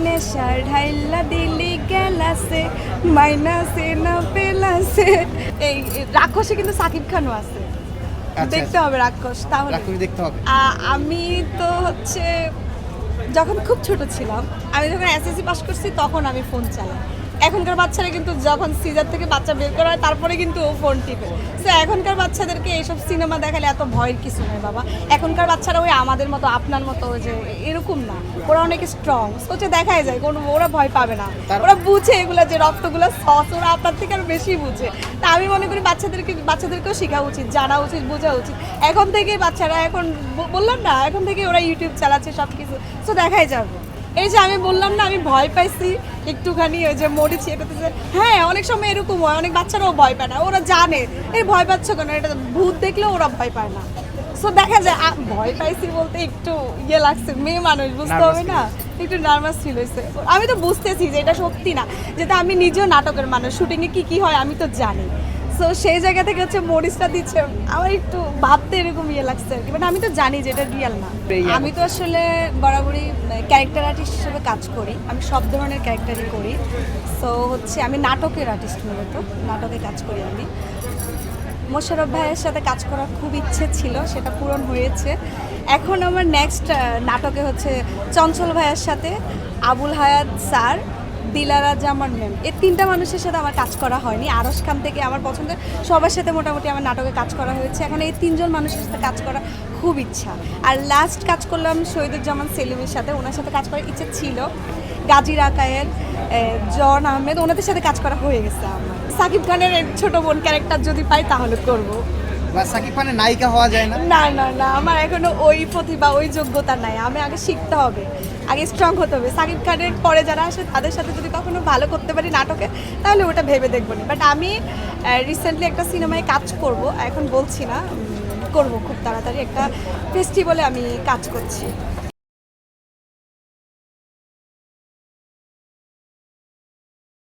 নেশার ঢাইলা দিলি গেলাসে মাইনাসে না পেলাসে। এই রাক্ষসে কিন্তু সাকিব খানও আছে, দেখতে হবে রাক্ষস। তাহলে দেখতে হবে। আমি তো হচ্ছে যখন খুব ছোট ছিলাম, আমি যখন এসএসসি পাস করছি তখন আমি ফোন চালাই। এখনকার বাচ্চারা কিন্তু যখন সিজার থেকে বাচ্চা বের করা হয় তারপরে কিন্তু ও ফোন টিপে। সো এখনকার বাচ্চাদেরকে এইসব সিনেমা দেখালে এত ভয়ের কিছু নয় বাবা। এখনকার বাচ্চারা ওই আমাদের মতো আপনার মতো যে এরকম না, ওরা অনেক স্ট্রং। সোচে দেখাই যায় কোনো, ওরা ভয় পাবে না, ওরা বুঝে এগুলো যে রক্তগুলো সস, ওরা আপনার থেকে আরো বেশি বুঝে। তা আমি মনে করি বাচ্চাদেরকেও শেখা উচিত, জানা উচিত, বোঝা উচিত। এখন থেকে বাচ্চারা, এখন বললাম না, এখন থেকে ওরা ইউটিউব চালাচ্ছে সব কিছু, সো দেখাই যাবে। এই যে আমি বললাম না আমি ভয় পাইছি একটুখানি, ওই যে মরেছি এটাতে, হ্যাঁ অনেক সময় এরকম হয়, অনেক বাচ্চারাও ভয় পায় না, ওরা জানে এই ভয় পাচ্ছ কেন, এটা ভূত দেখলেও ওরা ভয় পায় না। সো দেখা যায় ভয় পাইছি বলতে একটু ইয়ে লাগছে, মেয়ে মানুষ বুঝতে হবে না, একটু নার্ভাস ফিল হয়েছে। আমি তো বুঝতেছি যে এটা সত্যি না, যেটা আমি নিজেও নাটকের মানুষ, শুটিংয়ে কি হয় আমি তো জানি। সো সেই জায়গা থেকে হচ্ছে মরিচটা দিচ্ছে, আমার একটু ভাবতে এরকম ইয়ে লাগছে আর কি, মানে আমি তো জানি যে এটা রিয়েল না। আমি তো আসলে বরাবরই ক্যারেক্টার আর্টিস্ট হিসেবে কাজ করি, আমি সব ধরনের ক্যারেক্টারই করি। সো হচ্ছে আমি নাটকের আর্টিস্ট, মূলত নাটকে কাজ করি আমি। মোশাররফ ভাইয়ের সাথে কাজ করার খুব ইচ্ছে ছিল, সেটা পূরণ হয়েছে। এখন আমার নেক্সট নাটকে হচ্ছে চঞ্চল ভাইয়ের সাথে, আবুল হায়াত স্যার, দিলারা জামান ম্যাম, এই তিনটা মানুষের সাথে আমার কাজ করা হয়নি। আরশ খান থেকে আমার পছন্দের সবার সাথে মোটামুটি আমার নাটকে কাজ করা হয়েছে। এখন এই তিনজন মানুষের সাথে কাজ করা খুব ইচ্ছা। আর লাস্ট কাজ করলাম শহীদুজ্জামান সেলিমের সাথে, ওনার সাথে কাজ করার ইচ্ছে ছিল। গাজী রাকায়েত, জন আহমেদ, ওনাদের সাথে কাজ করা হয়ে গেছে আমার। সাকিব খানের ছোট বোন ক্যারেক্টার যদি পাই তাহলে করব। সাকিব খানের নায়িকা হওয়া যায় না? না না না, আমার এখনো ওই প্রতিভা, ওই যোগ্যতা নাই। আমি আগে শিখতে হবে, আগে স্ট্রং হতে হবে। সাকিব খানের পরে যারা আসে তাদের সাথে যদি কখনো ভালো করতে পারি নাটকে, তাহলে ওটা ভেবে দেখবো না। বাট আমি রিসেন্টলি একটা সিনেমায় কাজ করব, এখন বলছি না, করব খুব তাড়াতাড়ি। একটা ফেস্টিভ্যালে আমি কাজ করছি।